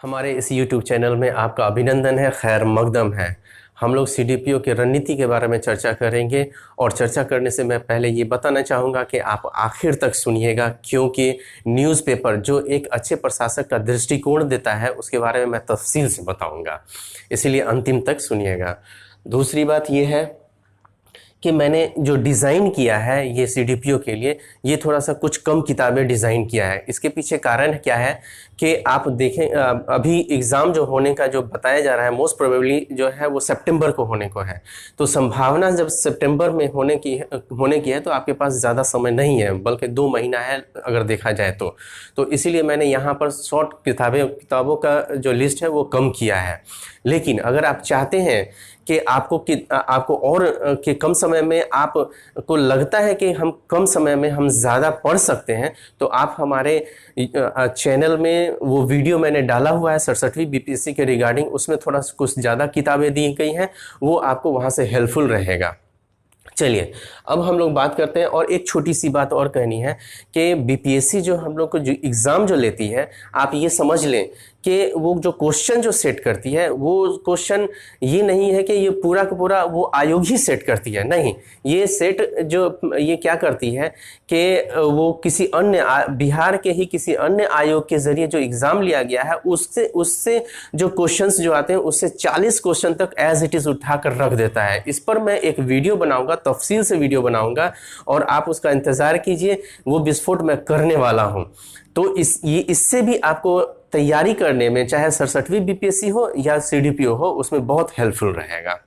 हमारे इस YouTube channel में आपका अभिनंदन है, खैर मकदम है। हम लोग CDPO की रणनीति के बारे में चर्चा करेंगे और चर्चा करने से मैं पहले ये बताना चाहूँगा कि आप आखिर तक सुनिएगा, क्योंकि न्यूज़पेपर जो एक अच्छे प्रशासक का दृष्टिकोण देता है उसके बारे में मैं तफसील से बताऊँगा, इसलिए अंतिम तक सुनिएगा। दूसरी बात ये है कि मैंने जो डिज़ाइन किया है ये CDPO के लिए, ये थोड़ा सा कुछ कम किताबें डिज़ाइन किया है। इसके पीछे कारण क्या है कि आप देखें, अभी एग्ज़ाम जो होने का जो बताया जा रहा है मोस्ट प्रोबेबली जो है वो सितंबर को होने को है। तो संभावना जब सितंबर में होने की है तो आपके पास ज़्यादा समय नहीं है, बल्कि 2 महीना है अगर देखा जाए तो इसीलिए मैंने यहाँ पर शॉर्ट किताबों का जो लिस्ट है वो कम किया है। लेकिन अगर आप चाहते हैं कि आपको और कि कम समय में आपको लगता है कि हम कम समय में हम ज़्यादा पढ़ सकते हैं, तो आप हमारे चैनल में वो वीडियो मैंने डाला हुआ है 67वीं BPSC के रिगार्डिंग, उसमें थोड़ा कुछ ज़्यादा किताबें दी गई हैं, वो आपको वहाँ से हेल्पफुल रहेगा। चलिए अब हम लोग बात करते हैं। और एक छोटी सी बात और कहनी है कि BPSC जो हम लोग को जो एग्ज़ाम जो लेती है, आप ये समझ लें कि वो जो क्वेश्चन जो सेट करती है वो क्वेश्चन ये नहीं है कि ये पूरा का पूरा वो आयोग ही सेट करती है, नहीं। ये क्या करती है कि वो किसी अन्य बिहार के ही किसी अन्य आयोग के ज़रिए जो एग्ज़ाम लिया गया है उससे जो क्वेश्चंस जो आते हैं उससे 40 क्वेश्चन तक एज इट इज़ उठा कर रख देता है। इस पर मैं एक वीडियो बनाऊंगा, तफसील से वीडियो बनाऊंगा, और आप उसका इंतज़ार कीजिए, वो विस्फोट मैं करने वाला हूं। तो इससे भी आपको तैयारी करने में, चाहे 67वीं BPSC हो या CDPO हो, उसमें बहुत हेल्पफुल रहेगा।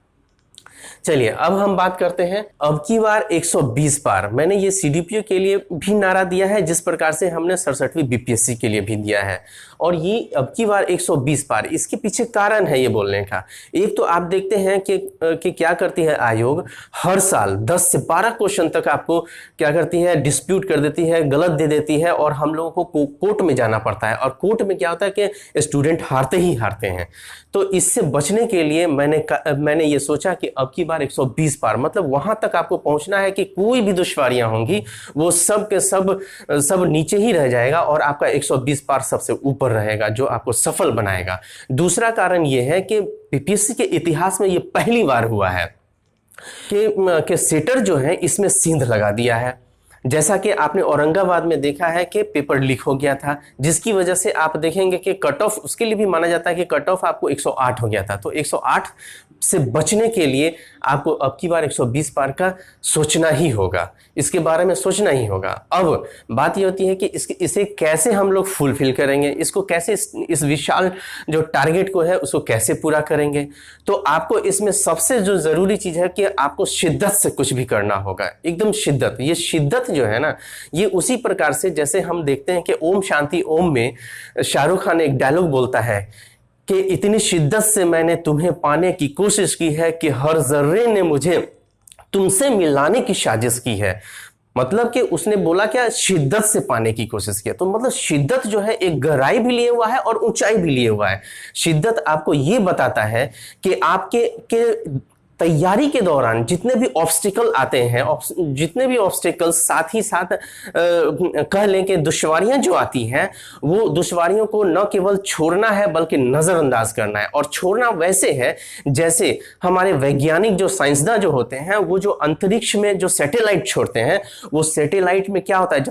चलिए अब हम बात करते हैं अब की बार 120 पार। मैंने ये CDPO के लिए भी नारा दिया है जिस प्रकार से हमने 67वीं BPSC के लिए भी दिया है, और ये अब की बार 120 पार। इसके पीछे कारण है ये बोलने का। एक तो आप देखते हैं कि क्या करती है आयोग, हर साल 10 से 12 क्वेश्चन तक आपको क्या करती है, डिस्प्यूट कर देती है, गलत दे देती है, और हम लोगों को कोर्ट में जाना पड़ता है। और कोर्ट में क्या होता है कि स्टूडेंट हारते ही हारते हैं। तो इससे बचने के लिए मैंने ये सोचा कि अब की बार 120 पार, मतलब वहां तक आपको पहुंचना है कि कोई भी दुश्वारियां होंगी वो सब के सब नीचे ही रह जाएगा और आपका 120 पार सबसे ऊपर रहेगा, जो आपको सफल बनाएगा। दूसरा कारण ये है कि BPSC के इतिहास में ये पहली बार हुआ है कि सेटर जो है इसमें सींध लगा दिया है। जैसा कि आपने औरंगाबाद में देखा है कि पेपर लीक हो गया था, जिसकी वजह से आप देखेंगे कि कट ऑफ, उसके लिए भी माना जाता है कि कट ऑफ आपको 108 हो गया था। तो 108 से बचने के लिए आपको अब की बार 120 पार का सोचना ही होगा, इसके बारे में सोचना ही होगा। अब बात ये होती है कि इसे कैसे हम लोग फुलफिल करेंगे, इसको कैसे इस विशाल जो टारगेट को है उसको कैसे पूरा करेंगे। तो आपको इसमें सबसे जो ज़रूरी चीज़ है कि आपको शिद्दत से कुछ भी करना होगा, एकदम शिद्दत। ये शिद्दत जो है ना, ये उसी प्रकार से जैसे हम देखते हैं कि ओम शांति ओम में शाहरुख खान एक डायलॉग बोलता है कि इतनी शिद्दत से मैंने तुम्हें पाने की कोशिश की है कि हर जर्रे ने मुझे तुमसे मिलाने की साजिश की है। मतलब कि उसने बोला क्या, शिद्दत से पाने की कोशिश किया। तो मतलब शिद्दत जो है एक गहराई भी लिए हुआ है और ऊंचाई भी लिए हुआ है। शिद्दत आपको ये बताता है कि आपके तैयारी के दौरान जितने भी ऑब्स्टिकल आते हैं, जितने भी ऑब्स्टिकल साथ ही साथ कह लें कि दुश्वारियां जो आती हैं, वो दुश्वारियों को न केवल छोड़ना है बल्कि नज़रअंदाज करना है। और छोड़ना वैसे है जैसे हमारे वैज्ञानिक जो साइंसदान जो होते हैं, वो जो अंतरिक्ष में जो सैटेलाइट छोड़ते हैं, वो सैटेलाइट में क्या होता है,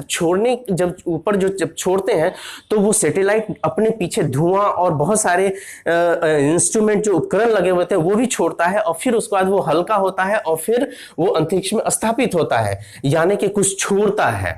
जब ऊपर जब छोड़ते हैं तो वो सैटेलाइट अपने पीछे धुआं और बहुत सारे इंस्ट्रूमेंट जो उपकरण लगे हुए थे वो भी छोड़ता है, और फिर बाद वो हल्का होता है और फिर वो अंतरिक्ष में स्थापित होता है, यानी कि कुछ छोड़ता है।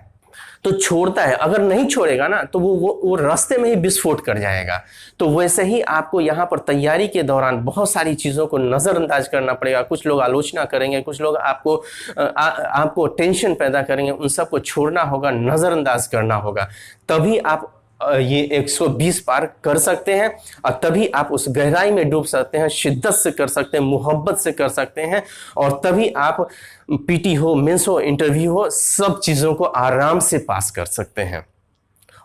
तो छोड़ता है, अगर नहीं छोड़ेगा ना तो वो रास्ते में ही विस्फोट कर जाएगा। तो वैसे ही आपको यहाँ पर तैयारी के दौरान बहुत सारी चीज़ों को नज़रअंदाज करना पड़ेगा। कुछ लोग आलोचना करेंगे, कुछ लोग आपको टेंशन पैदा करेंगे, उन सबको छोड़ना होगा, नज़रअंदाज करना होगा। तभी आप ये 120 पार कर सकते हैं, और तभी आप उस गहराई में डूब सकते हैं, शिद्दत से कर सकते हैं, मोहब्बत से कर सकते हैं, और तभी आप PT हो, मेंस हो, इंटरव्यू हो, सब चीज़ों को आराम से पास कर सकते हैं।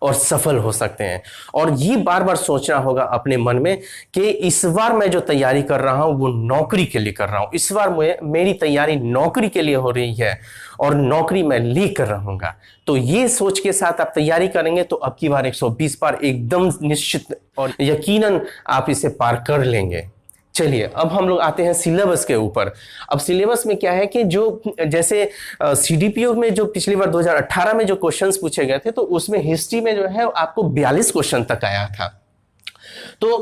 और सफल हो सकते हैं। और ये बार बार सोचना होगा अपने मन में कि इस बार मैं जो तैयारी कर रहा हूं वो नौकरी के लिए कर रहा हूं, इस बार मेरी तैयारी नौकरी के लिए हो रही है और नौकरी मैं लेकर रहूंगा। तो ये सोच के साथ आप तैयारी करेंगे तो अब की बार 120 पार एकदम निश्चित और यकीनन आप इसे पार कर लेंगे। चलिए अब हम लोग आते हैं सिलेबस के ऊपर। अब सिलेबस में क्या है कि जो जैसे सीडीपीओ में जो पिछली बार 2018 में जो क्वेश्चंस पूछे गए थे तो उसमें हिस्ट्री में जो है आपको 42 क्वेश्चन तक आया था। तो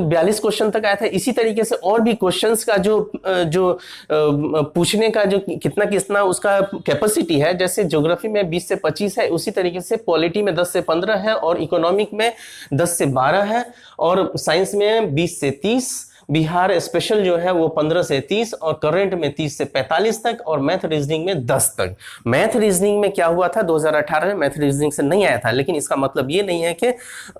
42 क्वेश्चन तक आया था। इसी तरीके से और भी क्वेश्चंस का जो पूछने का जो कितना उसका कैपेसिटी है, जैसे ज्योग्राफी में 20 से 25 है, उसी तरीके से पॉलिटी में 10 से 15 है और इकोनॉमिक में 10 से 12 है और साइंस में 20 से 30, बिहार स्पेशल जो है वो 15 से 30 और करंट में 30 से 45 तक और मैथ रीजनिंग में 10 तक। मैथ रीजनिंग में क्या हुआ था 2018 में मैथ रीजनिंग से नहीं आया था, लेकिन इसका मतलब ये नहीं है कि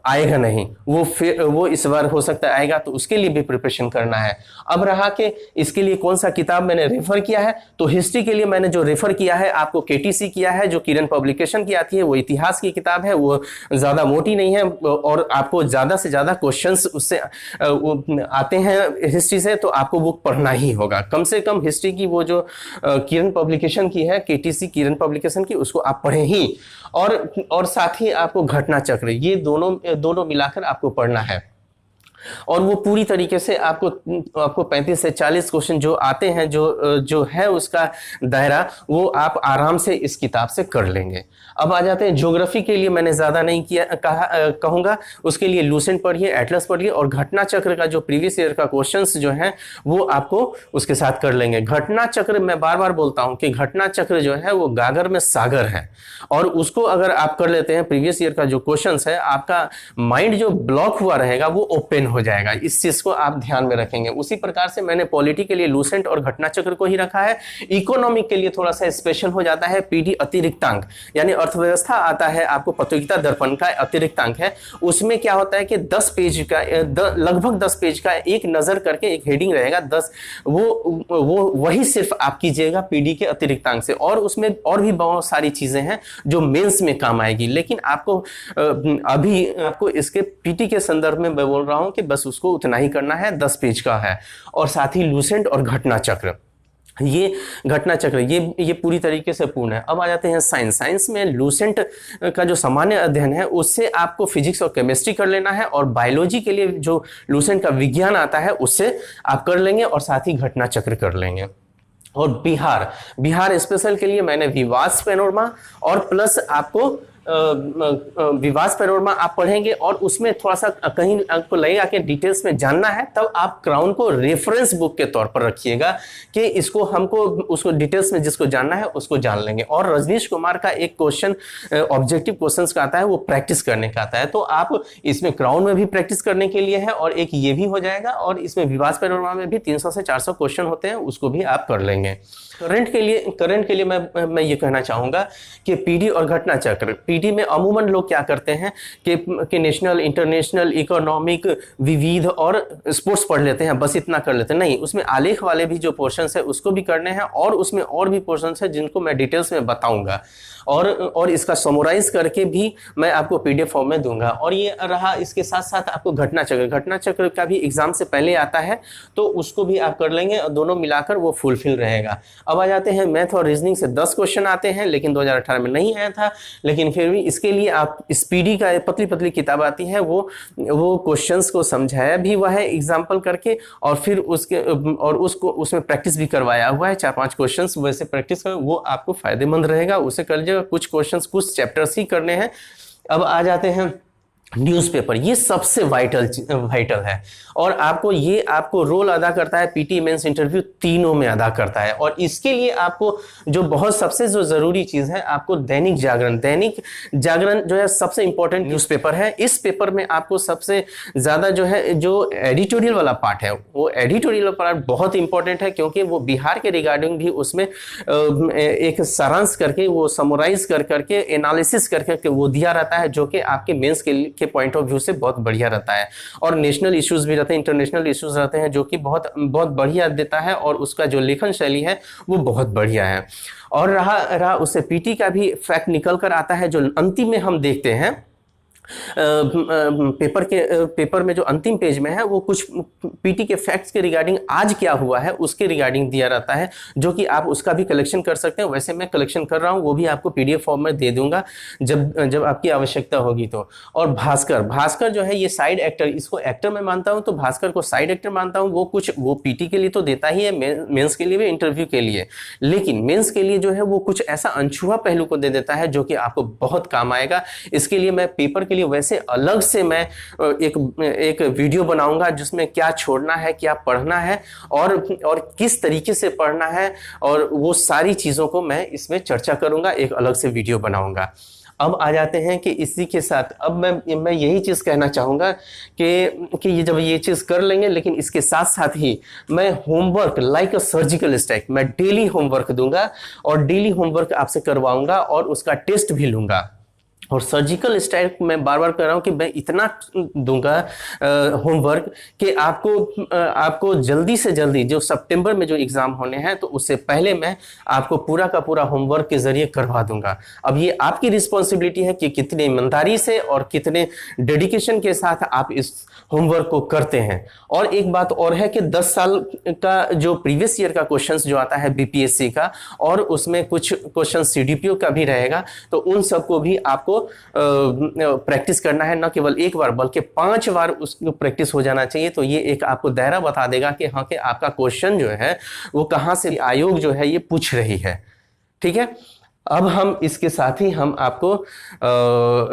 आएगा नहीं, वो इस बार हो सकता है आएगा, तो उसके लिए भी प्रिपरेशन करना है। अब रहा कि इसके लिए कौन सा किताब मैंने रेफर किया है, तो हिस्ट्री के लिए मैंने जो रेफर किया है आपको केटीसी किया है, जो किरण पब्लिकेशन की आती है, वो इतिहास की किताब है, वो ज्यादा मोटी नहीं है और आपको ज्यादा से ज्यादा क्वेश्चंस उससे आते हैं हिस्ट्री से, तो आपको बुक पढ़ना ही होगा। कम से कम हिस्ट्री की वो जो किरण पब्लिकेशन की है, केटीसी किरण पब्लिकेशन की, उसको आप पढ़ें ही। और साथ ही आपको घटना चक्र, ये दोनों मिलाकर आपको पढ़ना है। और वो पूरी तरीके से आपको 35 से 40 क्वेश्चन जो आते हैं, जो है उसका दायरा, वो आप आराम से इस किताब से कर लेंगे। अब आ जाते हैं ज्योग्राफी के लिए, मैंने ज्यादा नहीं कहूंगा, उसके लिए लूसेंट पढ़िए, एटलस पढ़िए और घटना चक्र का जो प्रीवियस ईयर का क्वेश्चंस जो है वो आपको उसके साथ कर लेंगे। घटना चक्र, मैं बार बार बोलता हूं कि घटना चक्र जो है वो गागर में सागर है और उसको अगर आप कर लेते हैं, प्रीवियस ईयर का जो क्वेश्चंस है, आपका माइंड जो ब्लॉक हुआ रहेगा वो ओपन हो जाएगा। इस चीज को आप ध्यान में रखेंगे। उसी प्रकार से मैंने पॉलिटी के लिए लूसेंट और घटना चक्र को ही रखा है। इकोनॉमिक के लिए थोड़ा सा स्पेशल हो जाता है पीडी अतिरिक्तांक, यानी अर्थव्यवस्था आता है, आपको प्रतियोगिता दर्पण का अतिरिक्तांक है। उसमें क्या होता है कि 10 पेज का लगभग 10 पेज का एक नजर करके एक हेडिंग रहेगा 10, वो वही सिर्फ आप कीजिएगा पीडी के अतिरिक्तांक से, और उसमें और भी बहुत सारी चीजें हैं जो मेंस में काम आएगी। लेकिन आपको अभी आपको इसके पीटी के संदर्भ में मैं बोल रहा हूं कि बस उसको उतना ही करना है, 10 पेज का है। और साथ ही लूसेंट और घटना चक्र, ये घटना चक्र ये पूरी तरीके से पूर्ण है। अब आ जाते हैं साइंस। साइंस में लूसेंट का जो सामान्य अध्ययन है उससे आपको फिजिक्स और केमिस्ट्री कर लेना है, और बायोलॉजी के लिए जो लूसेंट का विज्ञान आता है उससे आप कर लेंगे और साथ ही घटना चक्र कर लेंगे। और बिहार स्पेशल के लिए मैंने विवाद पैनोरमा और प्लस आपको विवाद पैनोरमा आप पढ़ेंगे, और उसमें थोड़ा सा कहीं आपको लगेगा कि डिटेल्स में जानना है, तब आप क्राउन को रेफरेंस बुक के तौर पर रखिएगा कि इसको उसको डिटेल्स में जिसको जानना है उसको जान लेंगे। और रजनीश कुमार का एक क्वेश्चन ऑब्जेक्टिव क्वेश्चंस का आता है, वो प्रैक्टिस करने का आता है, तो आप इसमें क्राउन में भी प्रैक्टिस करने के लिए है और एक ये भी हो जाएगा। और इसमें विवाद पैनोरमा में भी 300 से 400 क्वेश्चन होते हैं, उसको भी आप कर लेंगे। करंट के लिए मैं ये कहना चाहूंगा कि पीडी और घटना चक्र, पीडी में अमूमन लोग क्या करते हैं कि नेशनल, इंटरनेशनल, इकोनॉमिक, विविध और स्पोर्ट्स पढ़ लेते हैं, बस इतना कर लेते हैं। नहीं, उसमें आलेख वाले भी जो पोर्शंस है उसको भी करने हैं, और उसमें और भी पोर्शंस है जिनको मैं डिटेल्स में बताऊंगा, और इसका समराइज करके भी मैं आपको पीडीएफ फॉर्म में दूंगा। और ये रहा, इसके साथ साथ आपको घटना चक्र का भी एग्जाम से पहले आता है, तो उसको भी आप कर लेंगे और दोनों मिलाकर वो फुलफिल रहेगा। अब आ जाते हैं मैथ और रीजनिंग से 10 क्वेश्चन आते हैं, लेकिन 2018 में नहीं आया था, लेकिन फिर भी इसके लिए आप स्पीडी का पतली पतली किताब आती है, वो क्वेश्चंस को समझाया भी हुआ है एग्जाम्पल करके, और फिर उसको उसमें प्रैक्टिस भी करवाया हुआ है, 4-5 क्वेश्चंस वैसे प्रैक्टिस कर, वो आपको फायदेमंद रहेगा, उसे कर लीजिएगा। कुछ क्वेश्चंस कुछ चैप्टर्स ही करने हैं। अब आ जाते हैं न्यूज़पेपर, ये सबसे वाइटल है, और आपको रोल अदा करता है, पीटी, मेंस, इंटरव्यू तीनों में अदा करता है। और इसके लिए आपको सबसे जरूरी चीज है, आपको दैनिक जागरण जो है सबसे इंपॉर्टेंट न्यूज़पेपर है। इस पेपर में आपको सबसे ज्यादा जो एडिटोरियल वाला पार्ट है, वो एडिटोरियल पार्ट बहुत इंपॉर्टेंट है, क्योंकि वो बिहार के रिगार्डिंग भी उसमें एक सारांश करके, वो समराइज करके, एनालिसिस करके वो दिया रहता है, जो कि आपके मेंस के पॉइंट ऑफ व्यू से बहुत बढ़िया रहता है। और नेशनल इश्यूज भी रहते हैं, इंटरनेशनल इश्यूज रहते हैं, जो कि बहुत बहुत बढ़िया देता है, और उसका जो लेखन शैली है वो बहुत बढ़िया है। और रहा उससे पीटी का भी फैक्ट निकल कर आता है, जो अंतिम में हम देखते हैं पेपर में जो अंतिम पेज में है वो कुछ पीटी के फैक्ट्स के रिगार्डिंग आज क्या हुआ है उसके रिगार्डिंग दिया रहता है, जो कि आप उसका भी कलेक्शन कर सकते हैं। वैसे मैं कलेक्शन कर रहा हूँ, वो भी आपको पीडीएफ फॉर्म में दे दूंगा जब जब आपकी आवश्यकता होगी तो। और भास्कर जो है ये साइड एक्टर, इसको एक्टर मैं मानता हूँ तो भास्कर को साइड एक्टर मानता हूँ। वो पीटी के लिए तो देता ही है, मेंस के लिए भी, इंटरव्यू के लिए, लेकिन मेंस के लिए जो है वो कुछ ऐसा अनछुआ पहलू को दे देता है जो कि आपको बहुत काम आएगा। इसके लिए मैं पेपर के लिए वैसे अलग से मैं एक वीडियो बनाऊंगा जिसमें क्या छोड़ना है, क्या पढ़ना है और किस तरीके से पढ़ना है, और वो सारी चीज़ों को मैं इसमें चर्चा करूंगा, एक अलग से वीडियो बनाऊंगा। अब आ जाते हैं कि इसी के साथ अब मैं यही चीज़ कहना चाहूँगा कि ये जब ये चीज़ कर लेंगे, लेकिन इसके साथ साथ ही मैं होमवर्क लाइक अ सर्जिकल स्ट्राइक, मैं डेली होमवर्क दूंगा और डेली होमवर्क आपसे करवाऊंगा और उसका टेस्ट भी लूंगा। और सर्जिकल स्ट्राइक मैं बार बार कर रहा हूँ कि मैं इतना दूंगा होमवर्क कि आपको जल्दी से जल्दी, जो सितंबर में जो एग्ज़ाम होने हैं तो उससे पहले मैं आपको पूरा का पूरा होमवर्क के ज़रिए करवा दूंगा। अब ये आपकी रिस्पॉन्सिबिलिटी है कि कितने ईमानदारी से और कितने डेडिकेशन के साथ आप इस होमवर्क को करते हैं। और एक बात और है कि 10 साल का जो प्रीवियस ईयर का क्वेश्चंस जो आता है बीपीएससी का, और उसमें कुछ क्वेश्चन सीडीपीओ का भी रहेगा, तो उन सबको भी आपको प्रैक्टिस करना है, न केवल एक बार बल्कि 5 बार उसको प्रैक्टिस हो जाना चाहिए। तो ये एक आपको दायरा बता देगा कि हाँ कि आपका क्वेश्चन जो है वो कहाँ से आयोग जो है ये पूछ रही है। ठीक है, अब हम इसके साथ ही हम आपको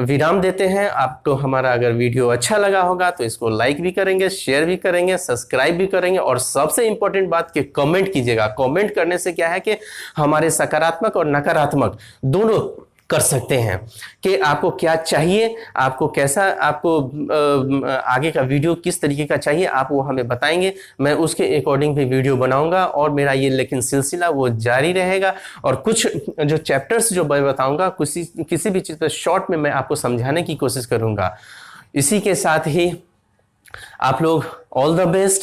विराम देते हैं। आपको हमारा अगर वीडियो अच्छा लगा होगा तो इसको लाइक भी करेंगे, शेयर भी करेंगे, सब्सक्राइब भी करेंगे, और सबसे इंपॉर्टेंट बात कि कमेंट कीजिएगा। कमेंट करने से क्या है कि हमारे सकारात्मक और नकारात्मक दोनों कर सकते हैं कि आपको क्या चाहिए, आपको कैसा, आपको आगे का वीडियो किस तरीके का चाहिए, आप वो हमें बताएंगे। मैं उसके अकॉर्डिंग भी वीडियो बनाऊंगा और मेरा ये लेकिन सिलसिला वो जारी रहेगा। और कुछ जो चैप्टर्स जो मैं बताऊंगा किसी भी चीज़ पर शॉर्ट में मैं आपको समझाने की कोशिश करूंगा। इसी के साथ ही आप लोग ऑल द बेस्ट।